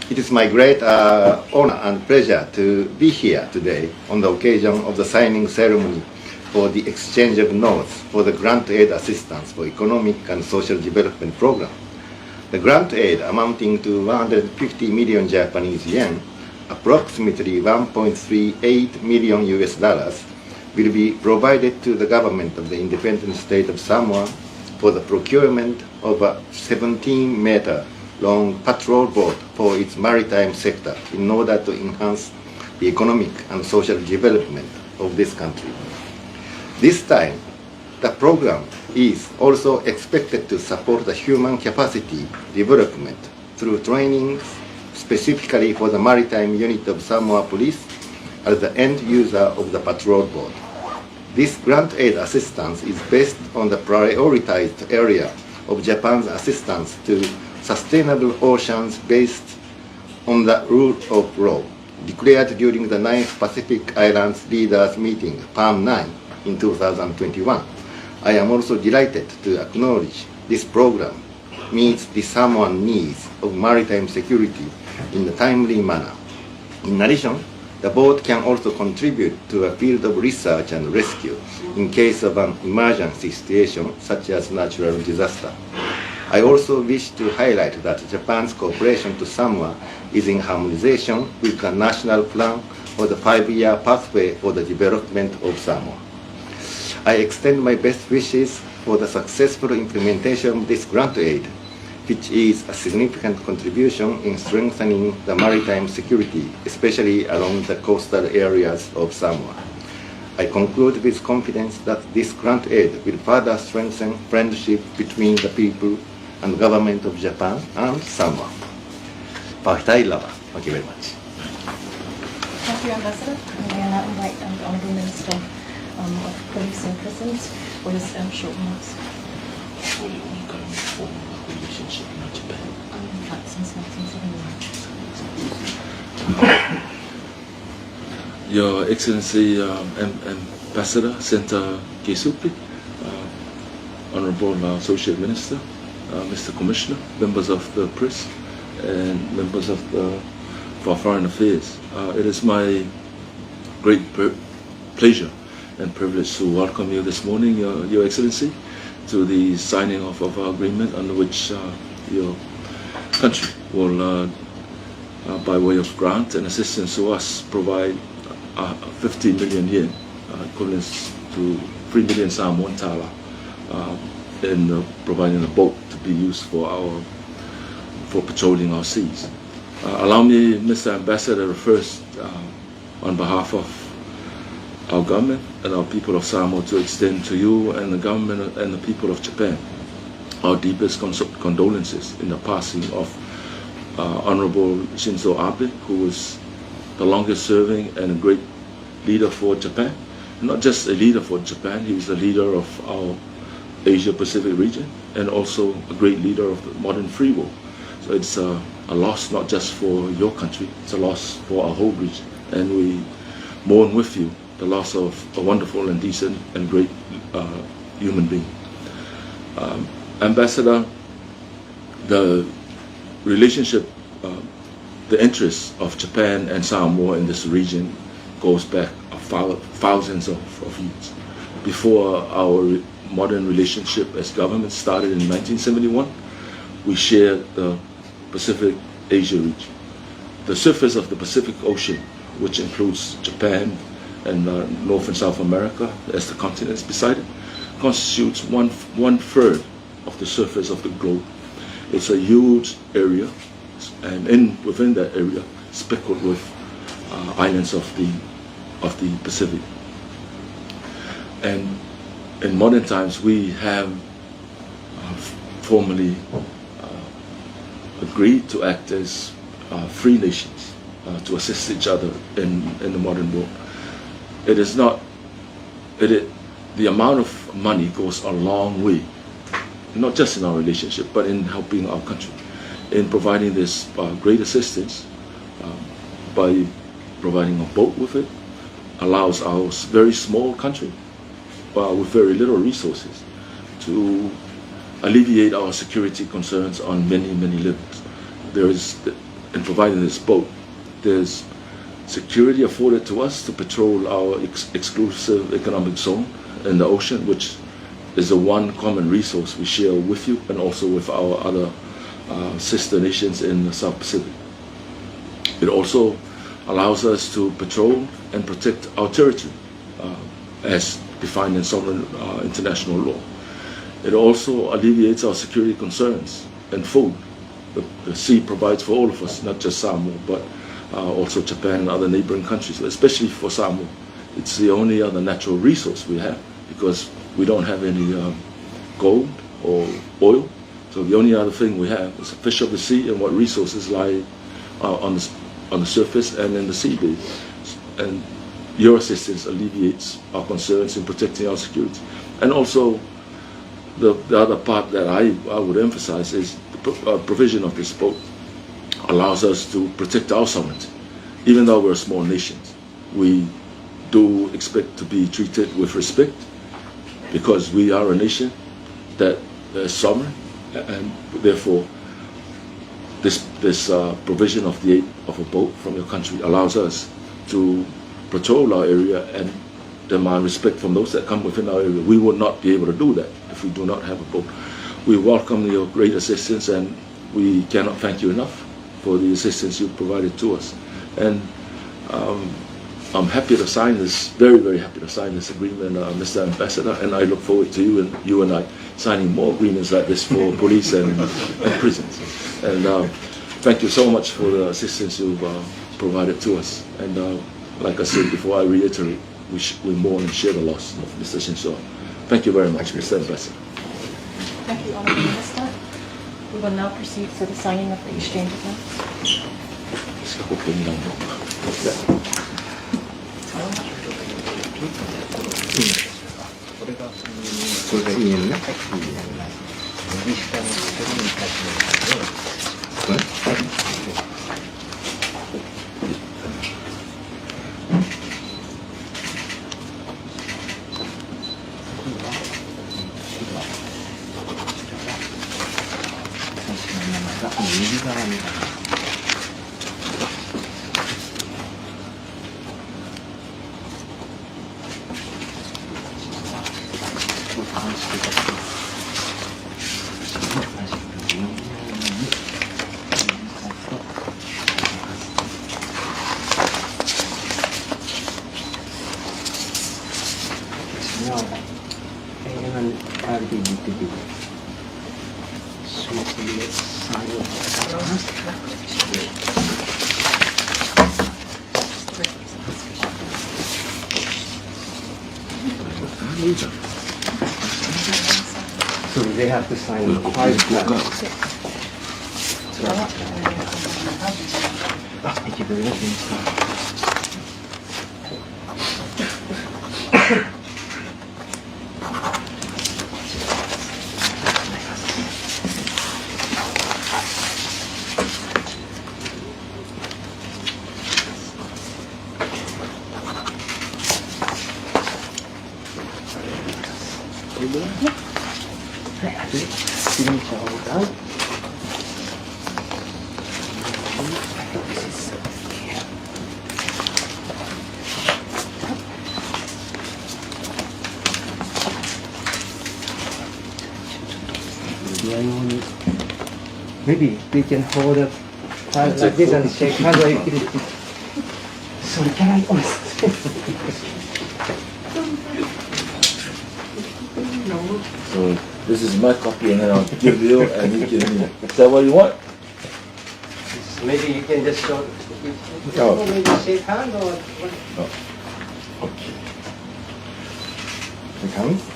It is my great honor and pleasure to be here today on the occasion of the signing ceremony for the exchange of notes for the grant aid assistance for economic and social development program. The grant aid amounting to 150 million Japanese yen, approximately 1.38 million US dollars, will be provided to the government of the independent state of Samoa for the procurement of a 17-meter long patrol boat for its maritime sector in order to enhance the economic and social development of this country. This time, the program is also expected to support the human capacity development through trainings specifically for the maritime unit of Samoa Police as the end user of the patrol boat. This grant aid assistance is based on the prioritized area of Japan's assistance to sustainable oceans based on the rule of law, declared during the 9th Pacific Islands Leaders Meeting, PALM 9, in 2021. I am also delighted to acknowledge this program meets the Samoan needs of maritime security in a timely manner. In addition, the boat can also contribute to a field of research and rescue in case of an emergency situation such as natural disaster. I also wish to highlight that Japan's cooperation to Samoa is in harmonization with the national plan for the 5-year pathway for the development of Samoa. I extend my best wishes for the successful implementation of this grant aid, which is a significant contribution in strengthening the maritime security, especially along the coastal areas of Samoa. I conclude with confidence that this grant aid will further strengthen friendship between the people and the government of Japan and Samoa. Thank you very much. Thank you, Ambassador. And we now invite the Honourable Minister of Police and Prisons for his short remarks. Relationship with Japan. Since 1971. Your Excellency Ambassador Senator Keisuke, Honorable Associate Minister, Mr. Commissioner, members of the press, and members of for Foreign Affairs. It is my great pleasure and privilege to welcome you this morning, Your Excellency, to the signing off of our agreement under which your country will, by way of grant and assistance to us, provide 50 million yen, equivalent to 3 million Samoan Tala, in providing a boat to be used for patrolling our seas. Allow me, Mr. Ambassador, first, on behalf of our government and our people of Samoa, to extend to you and the government and the people of Japan our deepest condolences in the passing of Honorable Shinzo Abe, who was the longest serving and a great leader for Japan. Not just a leader for Japan, he was the leader of our Asia Pacific region and also a great leader of the modern free world. So it's a loss not just for your country, it's a loss for our whole region. And we mourn with you the loss of a wonderful and decent and great human being. Ambassador, the relationship, the interests of Japan and Samoa in this region goes back thousands of years. Before our modern relationship as government started in 1971, we shared the Pacific Asia region. The surface of the Pacific Ocean, which includes Japan and North and South America as the continents beside it, constitutes one third of the surface of the globe. It's a huge area, and within that area, speckled with islands of the Pacific. And in modern times, we have formally agreed to act as free nations to assist each other in the modern world. It is not, the amount of money goes a long way, not just in our relationship, but in helping our country, in providing this great assistance by providing a boat with it, allows our very small country with very little resources to alleviate our security concerns on many, many levels. There is in providing this boat, there's security afforded to us to patrol our exclusive economic zone in the ocean, which is the one common resource we share with you and also with our other sister nations in the South Pacific. It also allows us to patrol and protect our territory as defined in sovereign international law. It also alleviates our security concerns and food. The sea provides for all of us, not just Samoa, but also Japan and other neighboring countries, especially for Samoa. It's the only other natural resource we have because we don't have any gold or oil. So the only other thing we have is a fish of the sea and what resources lie on the surface and in the sea bed. And your assistance alleviates our concerns in protecting our security. And also, the other part that I would emphasize is the provision of this boat allows us to protect our sovereignty. Even though we're a small nation, we do expect to be treated with respect because we are a nation that is sovereign, and therefore this provision of the aid of a boat from your country allows us to patrol our area and demand respect from those that come within our area. We would not be able to do that if we do not have a boat. We welcome your great assistance, and we cannot thank you enough for the assistance you provided to us. And I'm happy to sign this, very, very happy to sign this agreement, Mr. Ambassador, and I look forward to you and I signing more agreements like this for police and prisons. And thank you so much for the assistance you've provided to us. And like I said before, I reiterate, we mourn and share the loss of Mr. Shinzo. Thank you very much, Mr. Ambassador. Thank you, Honourable Minister. We will now proceed to the signing of the exchange of notes. So they have to sign 5 plans. Thank you very much, Minister. Maybe we can hold up hands like this and shake hands like this. Sorry, can I So this is my copy, and then I'll give you, and you give me. Is that what you want? Maybe you can just show. Oh. Maybe shake hands or what? Oh. Okay. Shake hands.